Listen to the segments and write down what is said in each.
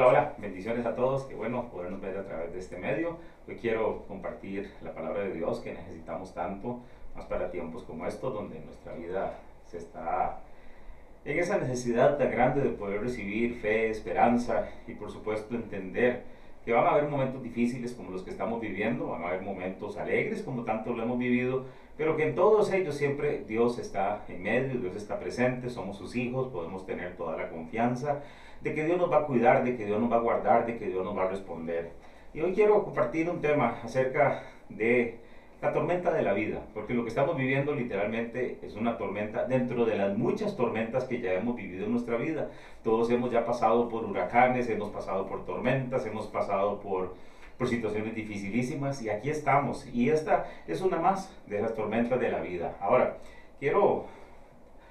Hola, bendiciones a todos, qué bueno podernos ver a través de este medio. Hoy quiero compartir la palabra de Dios que necesitamos tanto, más para tiempos como estos, donde nuestra vida se está en esa necesidad tan grande de poder recibir fe, esperanza y por supuesto entender que van a haber momentos difíciles como los que estamos viviendo, van a haber momentos alegres como tanto lo hemos vivido, pero que en todos ellos siempre Dios está en medio, Dios está presente, somos sus hijos, podemos tener toda la confianza de que Dios nos va a cuidar, de que Dios nos va a guardar, de que Dios nos va a responder. Y hoy quiero compartir un tema acerca de la tormenta de la vida, porque lo que estamos viviendo literalmente es una tormenta dentro de las muchas tormentas que ya hemos vivido en nuestra vida. Todos hemos ya pasado por huracanes, hemos pasado por tormentas, hemos pasado por situaciones dificilísimas y aquí estamos. Y esta es una más de las tormentas de la vida. Ahora, quiero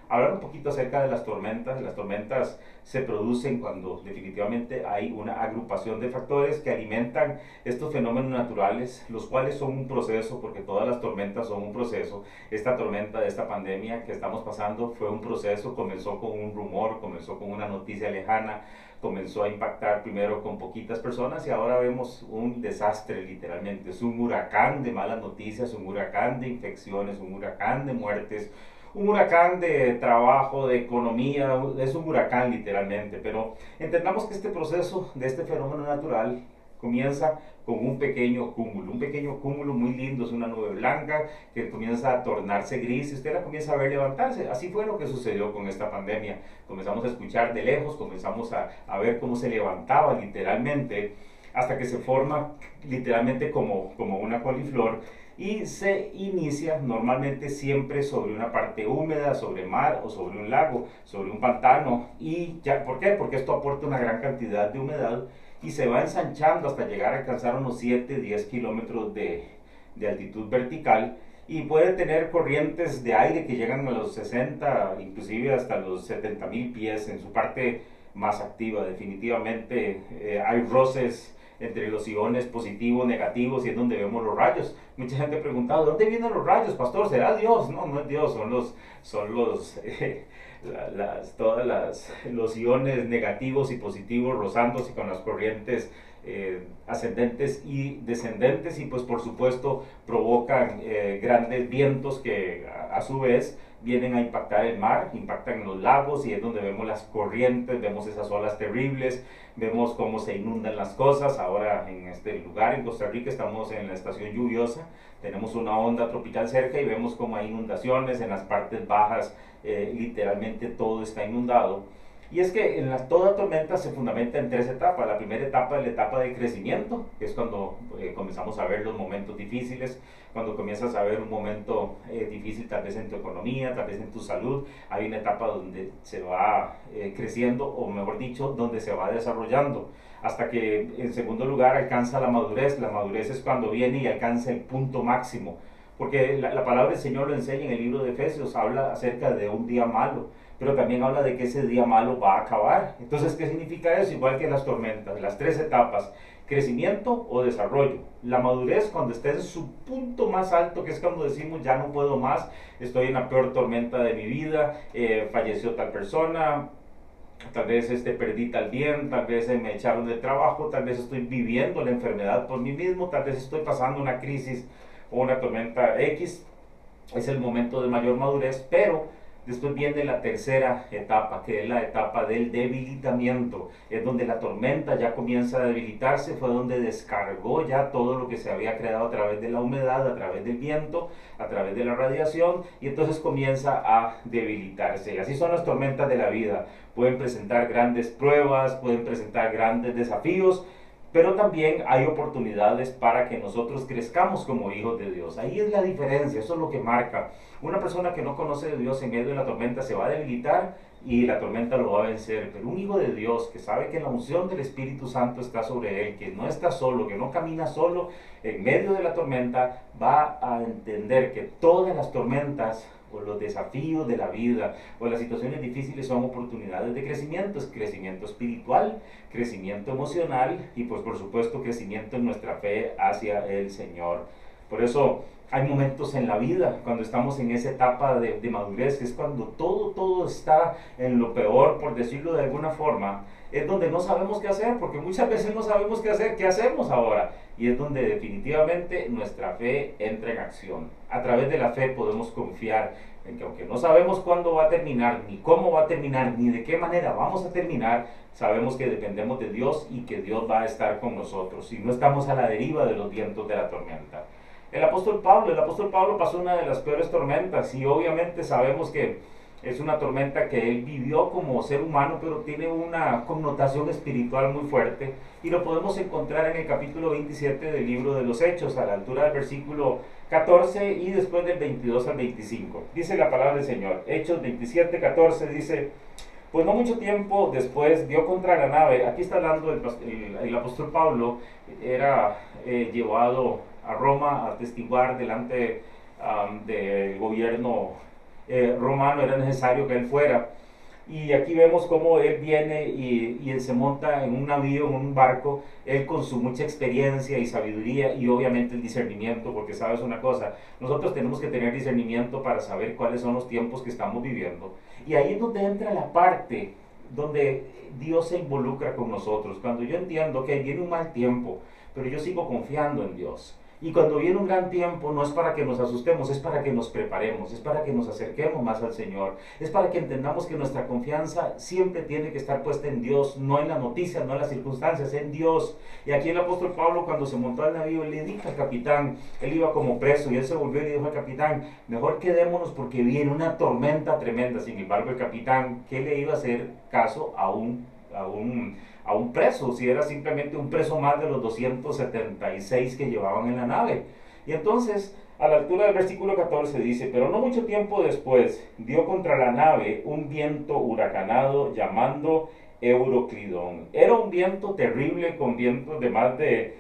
hablar un poquito acerca de las tormentas. Las tormentas se producen cuando definitivamente hay una agrupación de factores que alimentan estos fenómenos naturales, los cuales son un proceso, porque todas las tormentas son un proceso. Esta tormenta de esta pandemia que estamos pasando fue un proceso, comenzó con un rumor, comenzó con una noticia lejana, comenzó a impactar primero con poquitas personas y ahora vemos un desastre literalmente. Es un huracán de malas noticias, un huracán de infecciones, un huracán de muertes, un huracán de trabajo, de economía, es un huracán literalmente, pero entendamos que este proceso de este fenómeno natural comienza con un pequeño cúmulo muy lindo, es una nube blanca que comienza a tornarse gris y usted la comienza a ver levantarse. Así fue lo que sucedió con esta pandemia. Comenzamos a escuchar de lejos, comenzamos a ver cómo se levantaba literalmente hasta que se forma literalmente como una coliflor y se inicia normalmente siempre sobre una parte húmeda, sobre mar o sobre un lago, sobre un pantano. ¿Y ya por qué? Porque esto aporta una gran cantidad de humedad y se va ensanchando hasta llegar a alcanzar unos 7-10 kilómetros de altitud vertical y puede tener corrientes de aire que llegan a los 60, inclusive hasta los 70,000 pies en su parte más activa. Definitivamente hay roces entre los iones positivos, negativos, y es donde vemos los rayos. Mucha gente ha preguntado, ¿de dónde vienen los rayos, pastor? ¿Será Dios? No, no es Dios, son los iones negativos y positivos rozándose con las corrientes ascendentes y descendentes, y pues por supuesto provocan grandes vientos que a su vez vienen a impactar el mar, impactan los lagos y es donde vemos las corrientes, vemos esas olas terribles, vemos cómo se inundan las cosas. Ahora en este lugar, en Costa Rica, estamos en la estación lluviosa, tenemos una onda tropical cerca y vemos cómo hay inundaciones en las partes bajas, literalmente todo está inundado. Y es que toda tormenta se fundamenta en tres etapas. La primera etapa es la etapa de crecimiento, que es cuando comenzamos a ver los momentos difíciles, cuando comienzas a ver un momento difícil tal vez en tu economía, tal vez en tu salud. Hay una etapa donde se va creciendo, o mejor dicho, donde se va desarrollando, hasta que en segundo lugar alcanza la madurez. La madurez es cuando viene y alcanza el punto máximo, porque la palabra del Señor lo enseña en el libro de Efesios, habla acerca de un día malo, pero también habla de que ese día malo va a acabar. Entonces, ¿qué significa eso? Igual que las tormentas, las tres etapas: crecimiento o desarrollo. La madurez, cuando esté en su punto más alto, que es cuando decimos ya no puedo más, estoy en la peor tormenta de mi vida, falleció tal persona, tal vez perdí tal bien, tal vez me echaron de trabajo, tal vez estoy viviendo la enfermedad por mí mismo, tal vez estoy pasando una crisis o una tormenta X. Es el momento de mayor madurez, pero después viene la tercera etapa, que es la etapa del debilitamiento. Es donde la tormenta ya comienza a debilitarse, fue donde descargó ya todo lo que se había creado a través de la humedad, a través del viento, a través de la radiación, y entonces comienza a debilitarse. Y así son las tormentas de la vida. Pueden presentar grandes pruebas, pueden presentar grandes desafíos, pero también hay oportunidades para que nosotros crezcamos como hijos de Dios. Ahí es la diferencia, eso es lo que marca. Una persona que no conoce de Dios en medio de la tormenta se va a debilitar y la tormenta lo va a vencer, pero un hijo de Dios que sabe que la unción del Espíritu Santo está sobre él, que no está solo, que no camina solo en medio de la tormenta, va a entender que todas las tormentas o los desafíos de la vida o las situaciones difíciles son oportunidades de crecimiento. Es crecimiento espiritual, crecimiento emocional y pues por supuesto crecimiento en nuestra fe hacia el Señor. Por eso hay momentos en la vida, cuando estamos en esa etapa de madurez, que es cuando todo está en lo peor, por decirlo de alguna forma, es donde no sabemos qué hacer, porque muchas veces no sabemos qué hacer, qué hacemos ahora. Y es donde definitivamente nuestra fe entra en acción. A través de la fe podemos confiar en que aunque no sabemos cuándo va a terminar, ni cómo va a terminar, ni de qué manera vamos a terminar, sabemos que dependemos de Dios y que Dios va a estar con nosotros. Y no estamos a la deriva de los vientos de la tormenta. El apóstol Pablo pasó una de las peores tormentas y obviamente sabemos que es una tormenta que él vivió como ser humano, pero tiene una connotación espiritual muy fuerte y lo podemos encontrar en el capítulo 27 del libro de los Hechos, a la altura del versículo 14 y después del 22 al 25. Dice la palabra del Señor, Hechos 27, 14, dice: pues no mucho tiempo después dio contra la nave. Aquí está hablando el apóstol Pablo, era llevado a Roma a atestiguar delante del gobierno romano, era necesario que él fuera. Y aquí vemos cómo él viene y él se monta en un navío, en un barco, él con su mucha experiencia y sabiduría y obviamente el discernimiento, porque sabes una cosa, nosotros tenemos que tener discernimiento para saber cuáles son los tiempos que estamos viviendo. Y ahí es donde entra la parte donde Dios se involucra con nosotros. Cuando yo entiendo que viene un mal tiempo, pero yo sigo confiando en Dios. Y cuando viene un gran tiempo, no es para que nos asustemos, es para que nos preparemos, es para que nos acerquemos más al Señor, es para que entendamos que nuestra confianza siempre tiene que estar puesta en Dios, no en las noticias, no en las circunstancias, en Dios. Y aquí el apóstol Pablo, cuando se montó al navío, le dijo al capitán, él iba como preso, y él se volvió y le dijo al capitán: mejor quedémonos porque viene una tormenta tremenda. Sin embargo, el capitán, ¿qué le iba a hacer caso a un preso, si era simplemente un preso más de los 276 que llevaban en la nave? Y entonces, a la altura del versículo 14 dice: pero no mucho tiempo después dio contra la nave un viento huracanado llamando Euroclidón. Era un viento terrible, con vientos de más de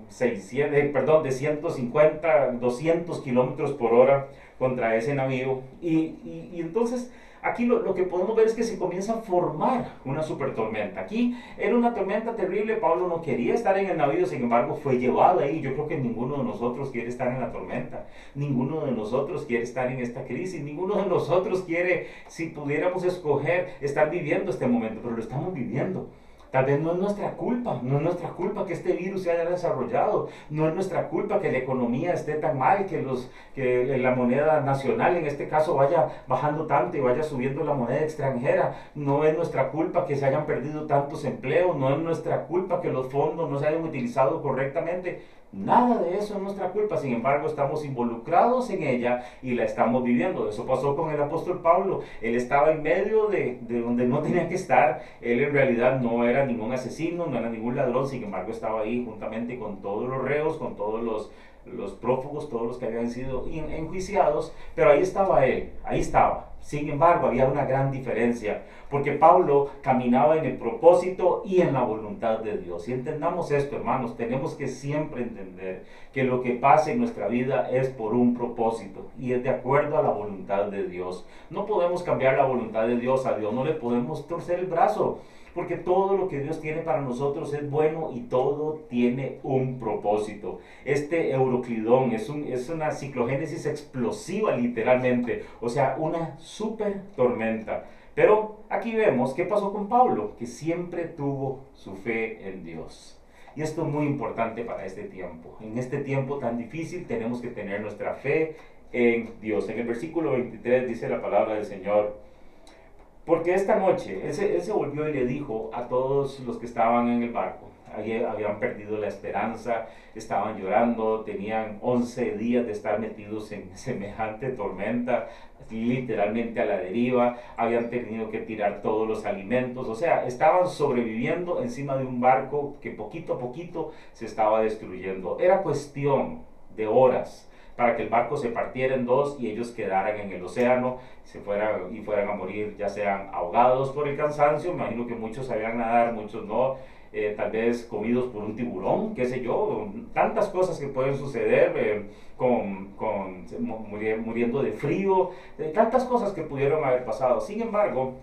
150, 200 kilómetros por hora contra ese navío. Y entonces aquí lo que podemos ver es que se comienza a formar una super tormenta. Aquí era una tormenta terrible. Pablo no quería estar en el navío, sin embargo fue llevado ahí. Yo creo que ninguno de nosotros quiere estar en la tormenta, ninguno de nosotros quiere estar en esta crisis, ninguno de nosotros quiere, si pudiéramos escoger, estar viviendo este momento, pero lo estamos viviendo. Tal vez no es nuestra culpa, no es nuestra culpa que este virus se haya desarrollado, no es nuestra culpa que la economía esté tan mal, que la moneda nacional en este caso vaya bajando tanto y vaya subiendo la moneda extranjera, no es nuestra culpa que se hayan perdido tantos empleos, no es nuestra culpa que los fondos no se hayan utilizado correctamente. Nada de eso es nuestra culpa, sin embargo estamos involucrados en ella y la estamos viviendo. Eso pasó con el apóstol Pablo. Él estaba en medio de donde no tenía que estar. Él en realidad no era ningún asesino, no era ningún ladrón, sin embargo estaba ahí juntamente con todos los reos, con todos los prófugos, todos los que habían sido enjuiciados, pero ahí estaba él, ahí estaba. Sin embargo, había una gran diferencia, porque Pablo caminaba en el propósito y en la voluntad de Dios. Y entendamos esto, hermanos, tenemos que siempre entender que lo que pasa en nuestra vida es por un propósito y es de acuerdo a la voluntad de Dios. No podemos cambiar la voluntad de Dios, a Dios no le podemos torcer el brazo, porque todo lo que Dios tiene para nosotros es bueno y todo tiene un propósito. Este Euroclidón es una ciclogénesis explosiva literalmente, o sea, una super tormenta. Pero aquí vemos qué pasó con Pablo, que siempre tuvo su fe en Dios. Y esto es muy importante para este tiempo. En este tiempo tan difícil tenemos que tener nuestra fe en Dios. En el versículo 23 dice la palabra del Señor: porque esta noche, él se volvió y le dijo a todos los que estaban en el barco, habían perdido la esperanza, estaban llorando, tenían 11 días de estar metidos en semejante tormenta, literalmente a la deriva, habían tenido que tirar todos los alimentos, o sea, estaban sobreviviendo encima de un barco que poquito a poquito se estaba destruyendo. Era cuestión de horas para que el barco se partiera en dos y ellos quedaran en el océano, fueran a morir, ya sean ahogados por el cansancio, me imagino que muchos sabían nadar, muchos no, tal vez comidos por un tiburón, qué sé yo, tantas cosas que pueden suceder, muriendo de frío, tantas cosas que pudieron haber pasado. Sin embargo,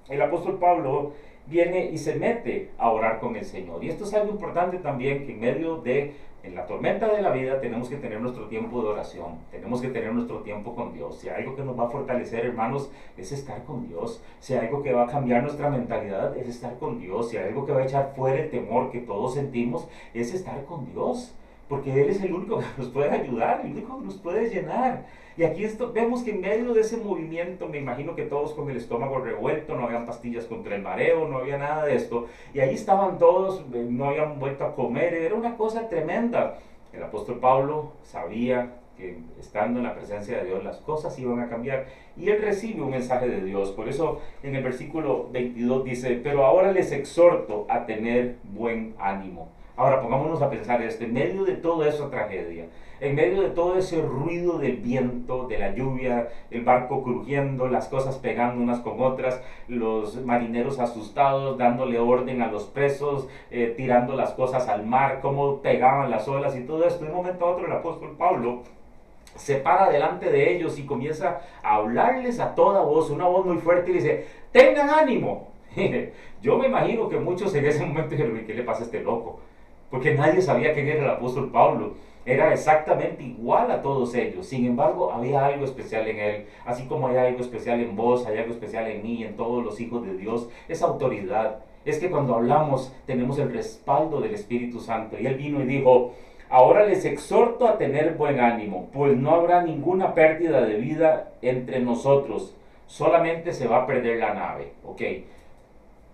el apóstol Pablo viene y se mete a orar con el Señor. Y esto es algo importante también, que en medio de, en la tormenta de la vida, tenemos que tener nuestro tiempo de oración, tenemos que tener nuestro tiempo con Dios. Si hay algo que nos va a fortalecer, hermanos, es estar con Dios. Si hay algo que va a cambiar nuestra mentalidad, es estar con Dios. Si hay algo que va a echar fuera el temor que todos sentimos, es estar con Dios. Porque Él es el único que nos puede ayudar, el único que nos puede llenar. Y aquí vemos que en medio de ese movimiento, me imagino que todos con el estómago revuelto, no habían pastillas contra el mareo, no había nada de esto. Y ahí estaban todos, no habían vuelto a comer, era una cosa tremenda. El apóstol Pablo sabía que estando en la presencia de Dios las cosas iban a cambiar. Y él recibe un mensaje de Dios. Por eso en el versículo 22 dice, pero ahora les exhorto a tener buen ánimo. Ahora pongámonos a pensar esto, en medio de toda esa tragedia, en medio de todo ese ruido del viento, de la lluvia, el barco crujiendo, las cosas pegando unas con otras, los marineros asustados, dándole orden a los presos, tirando las cosas al mar, cómo pegaban las olas y todo esto, de un momento a otro el apóstol Pablo se para delante de ellos y comienza a hablarles a toda voz, una voz muy fuerte, y dice, tengan ánimo. Yo me imagino que muchos en ese momento dijeron, ¿qué le pasa a este loco? Porque nadie sabía quién era el apóstol Pablo. Era exactamente igual a todos ellos. Sin embargo, había algo especial en él. Así como hay algo especial en vos, hay algo especial en mí, en todos los hijos de Dios. Esa autoridad. Es que cuando hablamos tenemos el respaldo del Espíritu Santo. Y él vino y dijo, ahora les exhorto a tener buen ánimo, pues no habrá ninguna pérdida de vida entre nosotros. Solamente se va a perder la nave. Ok.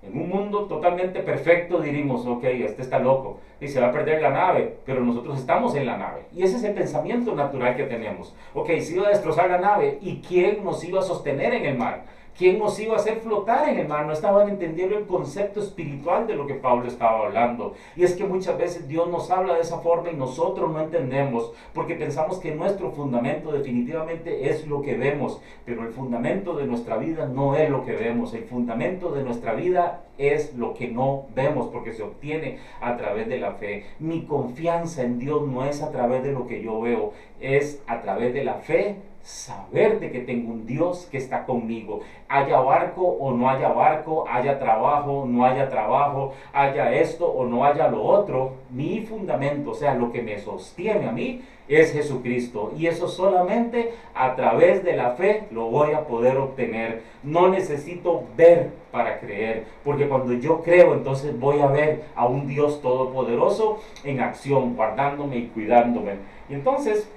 En un mundo totalmente perfecto diríamos, ok, este está loco y se va a perder la nave, pero nosotros estamos en la nave. Y ese es el pensamiento natural que tenemos. Ok, se iba a destrozar la nave, ¿y quién nos iba a sostener en el mar? ¿Quién nos iba a hacer flotar en el mar? No estaban entendiendo el concepto espiritual de lo que Pablo estaba hablando. Y es que muchas veces Dios nos habla de esa forma y nosotros no entendemos, porque pensamos que nuestro fundamento definitivamente es lo que vemos, pero el fundamento de nuestra vida no es lo que vemos. El fundamento de nuestra vida es lo que no vemos, porque se obtiene a través de la fe. Mi confianza en Dios no es a través de lo que yo veo, es a través de la fe. Saber de que tengo un Dios que está conmigo, haya barco o no haya barco, haya trabajo o no haya trabajo, haya esto o no haya lo otro, mi fundamento, o sea, lo que me sostiene a mí, es Jesucristo. Y eso solamente a través de la fe lo voy a poder obtener. No necesito ver para creer, porque cuando yo creo, entonces voy a ver a un Dios todopoderoso en acción, guardándome y cuidándome. Y entonces,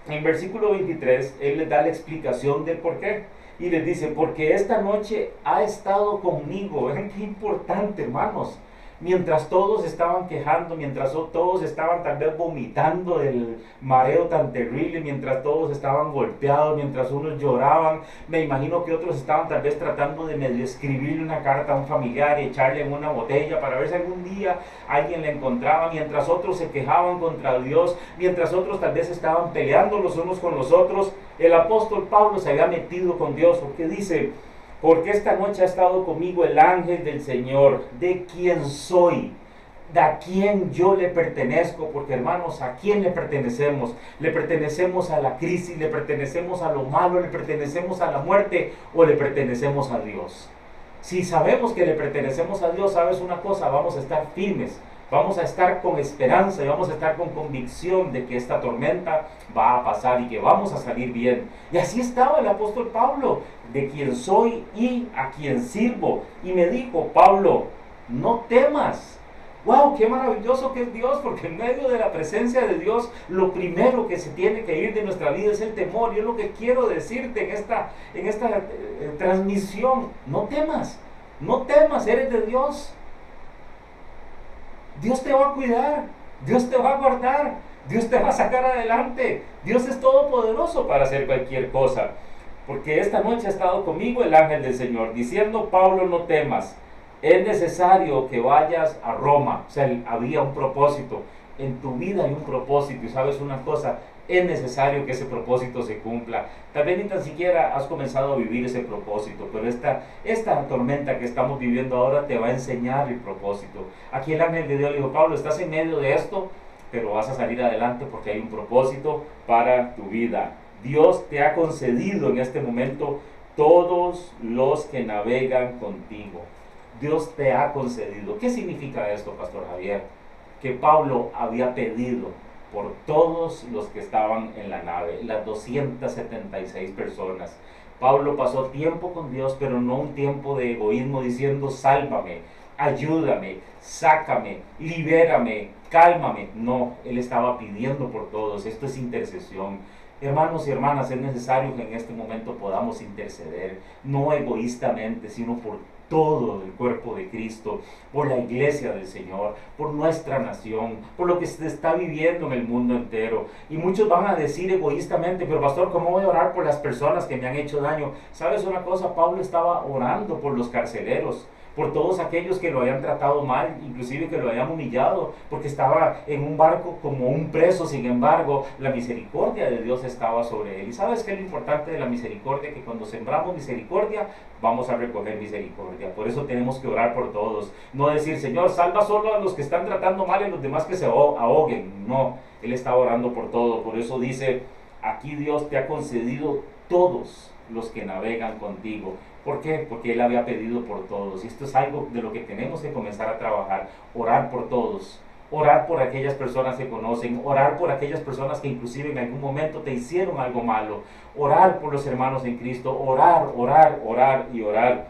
en versículo 23, él les da la explicación del por qué. Y les dice, porque esta noche ha estado conmigo. Vean qué importante, hermanos. Mientras todos estaban quejando, mientras todos estaban tal vez vomitando del mareo tan terrible, mientras todos estaban golpeados, mientras unos lloraban, me imagino que otros estaban tal vez tratando de medio escribirle una carta a un familiar y echarle en una botella para ver si algún día alguien la encontraba, mientras otros se quejaban contra Dios, mientras otros tal vez estaban peleando los unos con los otros. El apóstol Pablo se había metido con Dios, porque dice, porque esta noche ha estado conmigo el ángel del Señor, de quien soy, de a quién yo le pertenezco, porque hermanos, ¿a quién le pertenecemos? ¿Le pertenecemos a la crisis, le pertenecemos a lo malo, le pertenecemos a la muerte o le pertenecemos a Dios? Si sabemos que le pertenecemos a Dios, ¿sabes una cosa? Vamos a estar firmes, vamos a estar con esperanza y vamos a estar con convicción de que esta tormenta va a pasar y que vamos a salir bien. Y así estaba el apóstol Pablo, de quien soy y a quien sirvo. Y me dijo, Pablo, no temas. ¡Wow! ¡Qué maravilloso que es Dios! Porque en medio de la presencia de Dios, lo primero que se tiene que ir de nuestra vida es el temor. Y es lo que quiero decirte en esta transmisión. No temas, no temas, eres de Dios. Dios te va a cuidar, Dios te va a guardar, Dios te va a sacar adelante. Dios es todopoderoso para hacer cualquier cosa. Porque esta noche ha estado conmigo el ángel del Señor, diciendo, Pablo, no temas. Es necesario que vayas a Roma. O sea, había un propósito. En tu vida hay un propósito. Y sabes una cosa, es necesario que ese propósito se cumpla. Tal vez ni tan siquiera has comenzado a vivir ese propósito, pero esta tormenta que estamos viviendo ahora te va a enseñar el propósito. Aquí el ángel de Dios le dijo, Pablo, estás en medio de esto, pero vas a salir adelante porque hay un propósito para tu vida. Dios te ha concedido en este momento todos los que navegan contigo. Dios te ha concedido. ¿Qué significa esto, Pastor Javier? Que Pablo había pedido por todos los que estaban en la nave, las 276 personas. Pablo pasó tiempo con Dios, pero no un tiempo de egoísmo diciendo, sálvame, ayúdame, sácame, libérame, cálmame. No, él estaba pidiendo por todos. Esto es intercesión. Hermanos y hermanas, es necesario que en este momento podamos interceder, no egoístamente, sino por todo el cuerpo de Cristo, por la iglesia del Señor, por nuestra nación, por lo que se está viviendo en el mundo entero. Y muchos van a decir egoístamente, pero pastor, ¿cómo voy a orar por las personas que me han hecho daño? ¿Sabes una cosa? Pablo estaba orando por los carceleros, por todos aquellos que lo habían tratado mal, inclusive que lo habían humillado, porque estaba en un barco como un preso. Sin embargo, la misericordia de Dios estaba sobre él. ¿Y sabes qué es lo importante de la misericordia? Que cuando sembramos misericordia, vamos a recoger misericordia. Por eso tenemos que orar por todos. No decir, Señor, salva solo a los que están tratando mal y los demás que se ahoguen. No, Él está orando por todos. Por eso dice, aquí Dios te ha concedido todos los que navegan contigo. ¿Por qué? Porque Él había pedido por todos. Y esto es algo de lo que tenemos que comenzar a trabajar. Orar por todos. Orar por aquellas personas que conocen. Orar por aquellas personas que inclusive en algún momento te hicieron algo malo. Orar por los hermanos en Cristo. Orar, orar, orar y orar.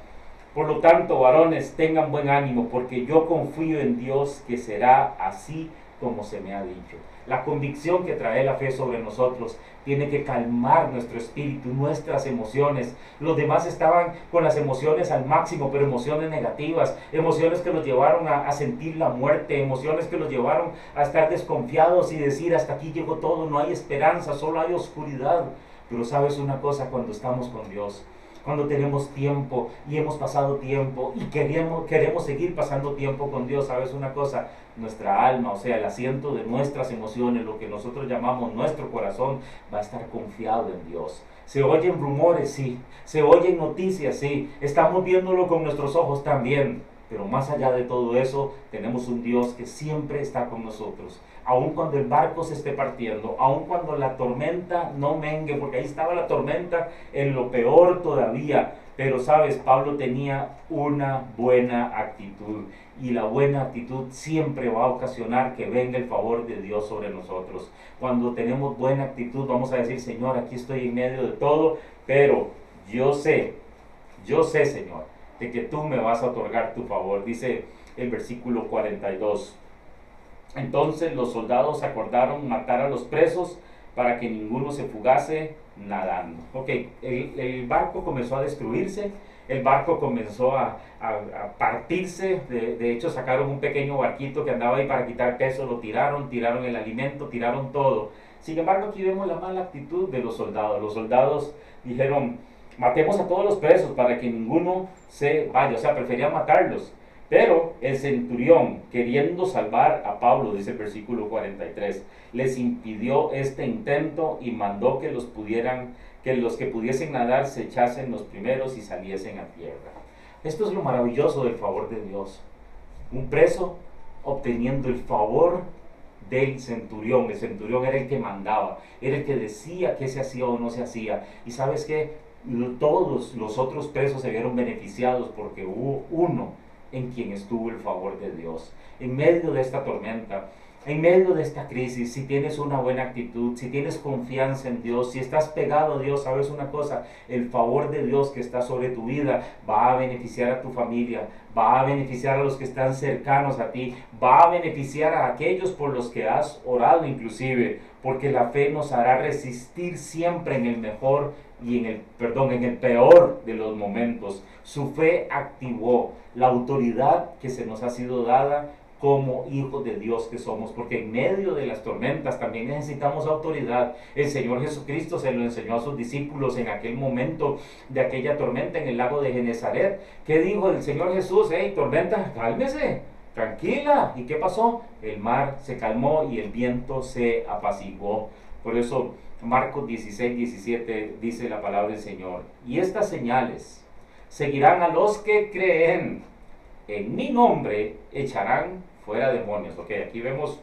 Por lo tanto, varones, tengan buen ánimo, porque yo confío en Dios que será así como se me ha dicho. La convicción que trae la fe sobre nosotros tiene que calmar nuestro espíritu, nuestras emociones. Los demás estaban con las emociones al máximo, pero emociones negativas, emociones que los llevaron a sentir la muerte, emociones que los llevaron a estar desconfiados y decir, hasta aquí llegó todo, no hay esperanza, solo hay oscuridad. Pero sabes una cosa, cuando estamos con Dios, cuando tenemos tiempo y hemos pasado tiempo y queremos seguir pasando tiempo con Dios, ¿sabes una cosa? Nuestra alma, o sea, el asiento de nuestras emociones, lo que nosotros llamamos nuestro corazón, va a estar confiado en Dios. Se oyen rumores, sí. Se oyen noticias, sí. Estamos viéndolo con nuestros ojos también. Pero más allá de todo eso, tenemos un Dios que siempre está con nosotros. Aun cuando el barco se esté partiendo, aun cuando la tormenta no mengue, porque ahí estaba la tormenta en lo peor todavía. Pero sabes, Pablo tenía una buena actitud. Y la buena actitud siempre va a ocasionar que venga el favor de Dios sobre nosotros. Cuando tenemos buena actitud, vamos a decir, Señor, aquí estoy en medio de todo, pero yo sé, Señor, de que tú me vas a otorgar tu favor. Dice el versículo 42. Entonces los soldados acordaron matar a los presos para que ninguno se fugase nadando. Ok, el barco comenzó a destruirse, el barco comenzó a partirse. De hecho sacaron un pequeño barquito que andaba ahí para quitar peso, lo tiraron el alimento, tiraron todo. Sin embargo, aquí vemos la mala actitud de los soldados. Los soldados dijeron, matemos a todos los presos para que ninguno se vaya, o sea, preferían matarlos. Pero el centurión, queriendo salvar a Pablo, dice el versículo 43, les impidió este intento y mandó que los que pudiesen nadar se echasen los primeros y saliesen a tierra. Esto es lo maravilloso del favor de Dios. Un preso obteniendo el favor del centurión. El centurión era el que mandaba, era el que decía qué se hacía o no se hacía. Y ¿sabes qué? Todos los otros presos se vieron beneficiados porque hubo uno en quien estuvo el favor de Dios. En medio de esta tormenta, en medio de esta crisis, si tienes una buena actitud, si tienes confianza en Dios, si estás pegado a Dios, sabes una cosa, el favor de Dios que está sobre tu vida va a beneficiar a tu familia, va a beneficiar a los que están cercanos a ti, va a beneficiar a aquellos por los que has orado inclusive, porque la fe nos hará resistir siempre en el mejor y en el peor de los momentos. Su fe activó la autoridad que se nos ha sido dada como hijos de Dios que somos, porque en medio de las tormentas también necesitamos autoridad. El Señor Jesucristo se lo enseñó a sus discípulos en aquel momento de aquella tormenta en el lago de Genezaret. ¿Qué dijo el Señor Jesús? Hey, tormenta, cálmese, tranquila. ¿Y qué pasó? El mar se calmó y el viento se apaciguó. Por eso Marcos 16, 17 dice la palabra del Señor: y estas señales seguirán a los que creen. En mi nombre echarán fuera demonios. Ok, aquí vemos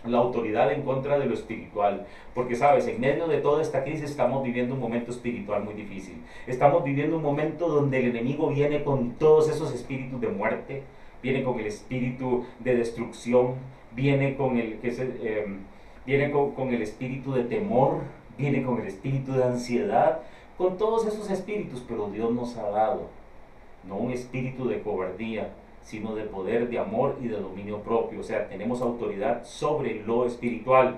la autoridad en contra de lo espiritual, porque sabes, en medio de toda esta crisis estamos viviendo un momento espiritual muy difícil, estamos viviendo un momento donde el enemigo viene con todos esos espíritus de muerte, viene con el espíritu de destrucción, viene con el, viene con el espíritu de temor, viene con el espíritu de ansiedad, con todos esos espíritus, pero Dios nos ha dado no un espíritu de cobardía, sino de poder, de amor y de dominio propio. O sea, tenemos autoridad sobre lo espiritual.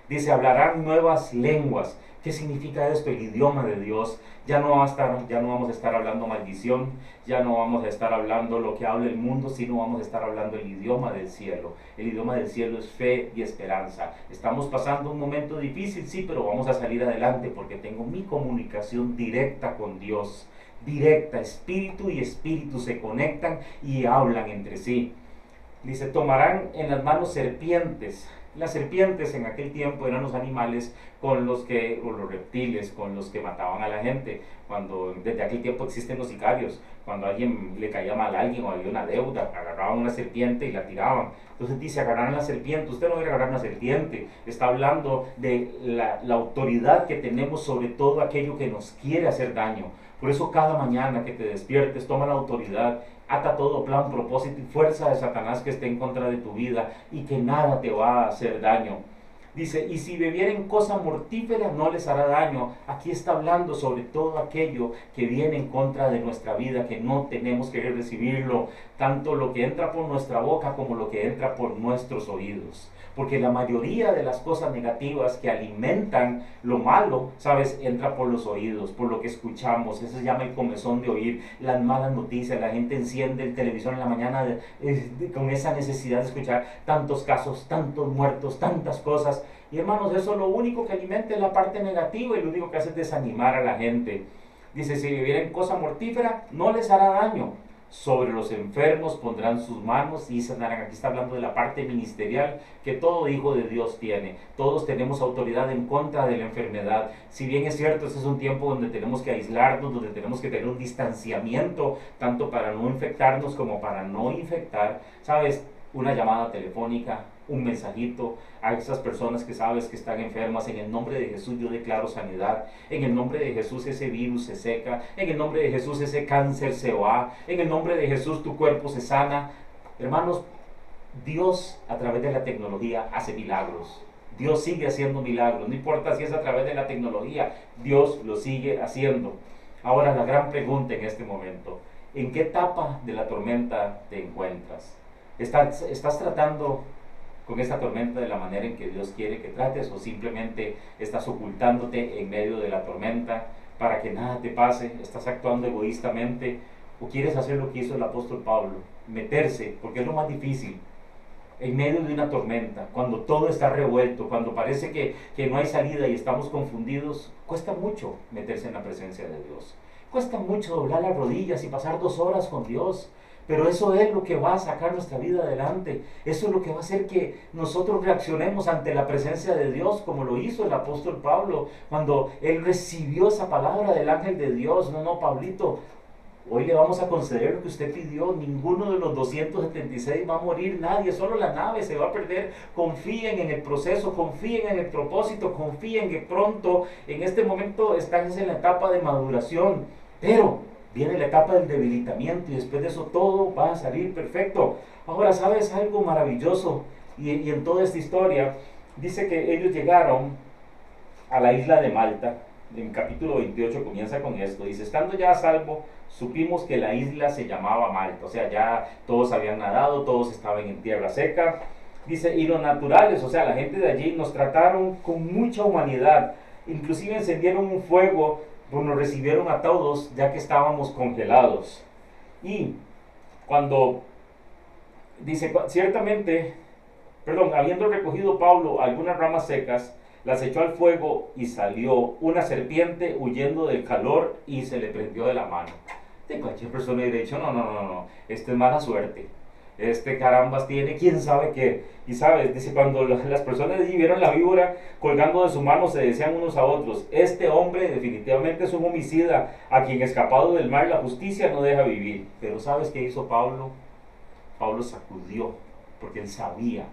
Dice, hablarán nuevas lenguas. ¿Qué significa esto? El idioma de Dios. Ya no vamos a estar hablando maldición, ya no vamos a estar hablando lo que habla el mundo, sino vamos a estar hablando el idioma del cielo. El idioma del cielo es fe y esperanza. Estamos pasando un momento difícil, sí, pero vamos a salir adelante porque tengo mi comunicación directa con Dios. Directa, espíritu y espíritu se conectan y hablan entre sí. Dice, tomarán en las manos serpientes. Las serpientes en aquel tiempo eran los animales o los reptiles con los que mataban a la gente. Desde aquel tiempo existen los sicarios. Cuando a alguien le caía mal a alguien o había una deuda, agarraban una serpiente y la tiraban. Entonces dice, agarraron la serpiente. Usted no debe agarrar una serpiente. Está hablando de la autoridad que tenemos sobre todo aquello que nos quiere hacer daño. Por eso cada mañana que te despiertes, toma la autoridad, ata todo plan, propósito y fuerza de Satanás que esté en contra de tu vida y que nada te va a hacer daño. Dice, y si bebieren cosa mortífera no les hará daño. Aquí está hablando sobre todo aquello que viene en contra de nuestra vida, que no tenemos que recibirlo, tanto lo que entra por nuestra boca como lo que entra por nuestros oídos. Porque la mayoría de las cosas negativas que alimentan lo malo, ¿sabes? Entra por los oídos, por lo que escuchamos. Eso se llama el comezón de oír, las malas noticias. La gente enciende el televisor en la mañana con esa necesidad de escuchar tantos casos, tantos muertos, tantas cosas. Y hermanos, eso lo único que alimenta es la parte negativa y lo único que hace es desanimar a la gente. Dice, si vivieren cosa mortífera, no les hará daño. Sobre los enfermos pondrán sus manos y sanarán. Aquí está hablando de la parte ministerial que todo hijo de Dios tiene. Todos tenemos autoridad en contra de la enfermedad. Si bien es cierto, este es un tiempo donde tenemos que aislarnos, donde tenemos que tener un distanciamiento, tanto para no infectarnos como para no infectar. ¿Sabes? Una llamada telefónica, un mensajito a esas personas que sabes que están enfermas. En el nombre de Jesús yo declaro sanidad. En el nombre de Jesús ese virus se seca. En el nombre de Jesús ese cáncer se va. En el nombre de Jesús tu cuerpo se sana. Hermanos, Dios a través de la tecnología hace milagros. Dios sigue haciendo milagros. No importa si es a través de la tecnología, Dios lo sigue haciendo. Ahora la gran pregunta en este momento, ¿en qué etapa de la tormenta te encuentras? ¿Estás tratando con esta tormenta de la manera en que Dios quiere que trates o simplemente estás ocultándote en medio de la tormenta para que nada te pase? ¿Estás actuando egoístamente o quieres hacer lo que hizo el apóstol Pablo? Meterse, porque es lo más difícil, en medio de una tormenta, cuando todo está revuelto, cuando parece que no hay salida y estamos confundidos. Cuesta mucho meterse en la presencia de Dios. Cuesta mucho doblar las rodillas y pasar 2 horas con Dios. Pero eso es lo que va a sacar nuestra vida adelante. Eso es lo que va a hacer que nosotros reaccionemos ante la presencia de Dios, como lo hizo el apóstol Pablo cuando él recibió esa palabra del ángel de Dios. No, Pablito, hoy le vamos a conceder lo que usted pidió. Ninguno de los 276 va a morir, nadie, solo la nave se va a perder. Confíen en el proceso, confíen en el propósito, confíen que pronto, en este momento, están en la etapa de maduración. Pero viene la etapa del debilitamiento y después de eso todo va a salir perfecto. Ahora, ¿sabes algo maravilloso? Y en toda esta historia, dice que ellos llegaron a la isla de Malta. En capítulo 28 comienza con esto. Dice, estando ya a salvo, supimos que la isla se llamaba Malta. O sea, ya todos habían nadado, todos estaban en tierra seca. Dice, y los naturales, o sea, la gente de allí nos trataron con mucha humanidad. Inclusive encendieron un fuego, pues nos recibieron a todos ya que estábamos congelados. Y cuando dice, ciertamente, habiendo recogido Pablo algunas ramas secas, las echó al fuego y salió una serpiente huyendo del calor y se le prendió de la mano. De cualquier persona hubiera dicho, no, esto es mala suerte. Este carambas tiene quién sabe qué. Y sabes, dice, cuando las personas allí vieron la víbora colgando de su mano, se decían unos a otros, este hombre definitivamente es un homicida, a quien escapado del mar la justicia no deja vivir. Pero ¿sabes qué hizo Pablo? Pablo sacudió, porque él sabía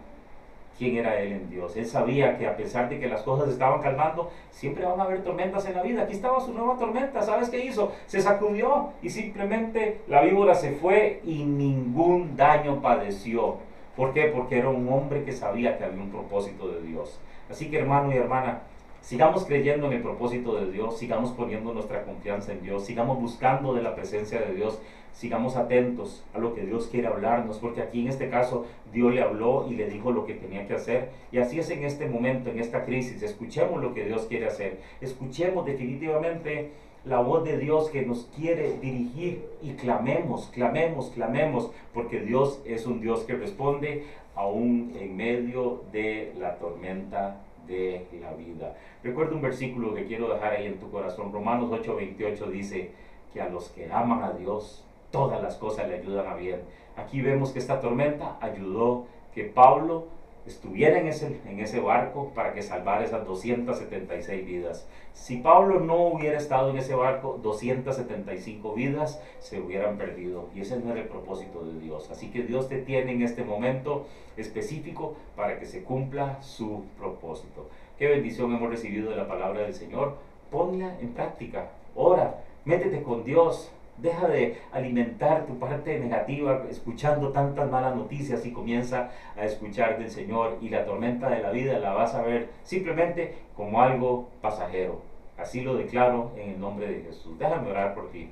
quién era él en Dios. Él sabía que a pesar de que las cosas estaban calmando, siempre van a haber tormentas en la vida. Aquí estaba su nueva tormenta. ¿Sabes qué hizo? Se sacudió y simplemente la víbora se fue y ningún daño padeció. ¿Por qué? Porque era un hombre que sabía que había un propósito de Dios. Así que, hermano y hermana, sigamos creyendo en el propósito de Dios, sigamos poniendo nuestra confianza en Dios, sigamos buscando de la presencia de Dios, sigamos atentos a lo que Dios quiere hablarnos, porque aquí en este caso Dios le habló y le dijo lo que tenía que hacer. Y así es en este momento, en esta crisis. Escuchemos lo que Dios quiere hacer, escuchemos definitivamente la voz de Dios que nos quiere dirigir y clamemos, clamemos, clamemos, porque Dios es un Dios que responde aún en medio de la tormenta de la vida. Recuerda un versículo que quiero dejar ahí en tu corazón. Romanos 8:28 dice que a los que aman a Dios, todas las cosas le ayudan a bien. Aquí vemos que esta tormenta ayudó que Pablo estuviera en ese barco para que salvara esas 276 vidas. Si Pablo no hubiera estado en ese barco, 275 vidas se hubieran perdido. Y ese no era el propósito de Dios. Así que Dios te tiene en este momento específico para que se cumpla su propósito. Qué bendición hemos recibido de la palabra del Señor. Ponla en práctica. Ora, métete con Dios. Deja de alimentar tu parte negativa escuchando tantas malas noticias y comienza a escuchar del Señor, y la tormenta de la vida la vas a ver simplemente como algo pasajero. Así lo declaro en el nombre de Jesús. Déjame orar por ti.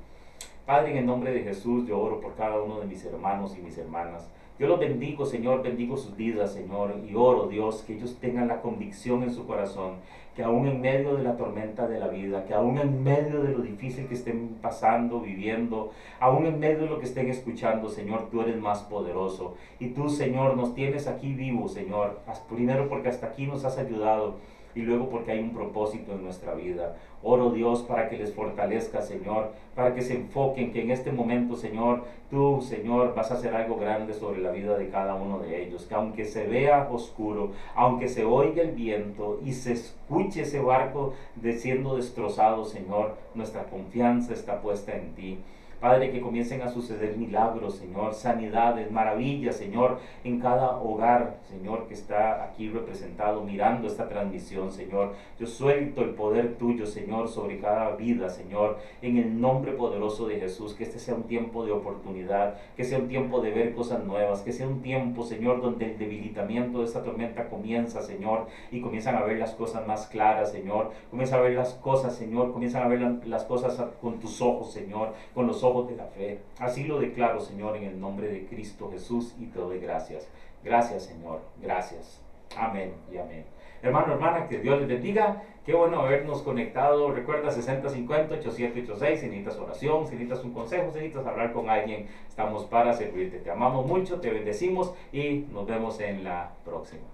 Padre, en el nombre de Jesús, yo oro por cada uno de mis hermanos y mis hermanas. Yo los bendigo, Señor, bendigo sus vidas, Señor, y oro, Dios, que ellos tengan la convicción en su corazón, que aún en medio de la tormenta de la vida, que aún en medio de lo difícil que estén pasando, viviendo, aún en medio de lo que estén escuchando, Señor, tú eres más poderoso. Y tú, Señor, nos tienes aquí vivos, Señor, primero porque hasta aquí nos has ayudado, y luego porque hay un propósito en nuestra vida. Oro, Dios, para que les fortalezca, Señor, para que se enfoquen, que en este momento, Señor, tú, Señor, vas a hacer algo grande sobre la vida de cada uno de ellos, que aunque se vea oscuro, aunque se oiga el viento y se escuche ese barco siendo destrozado, Señor, nuestra confianza está puesta en ti. Padre, que comiencen a suceder milagros, Señor, sanidades, maravillas, Señor, en cada hogar, Señor, que está aquí representado mirando esta transmisión, Señor. Yo suelto el poder tuyo, Señor, sobre cada vida, Señor, en el nombre poderoso de Jesús. Que este sea un tiempo de oportunidad, que sea un tiempo de ver cosas nuevas, que sea un tiempo, Señor, donde el debilitamiento de esta tormenta comienza, Señor, y comienzan a ver las cosas más claras, Señor. Comienzan a ver las cosas, Señor, comienzan a ver las cosas con tus ojos, Señor, con los ojos de la fe. Así lo declaro, Señor, en el nombre de Cristo Jesús, y te doy gracias. Gracias, Señor. Gracias. Amén y amén. Hermano, hermana, que Dios les bendiga. Qué bueno habernos conectado. Recuerda 6050-8786. Si necesitas oración, si necesitas un consejo, si necesitas hablar con alguien, estamos para servirte. Te amamos mucho, te bendecimos y nos vemos en la próxima.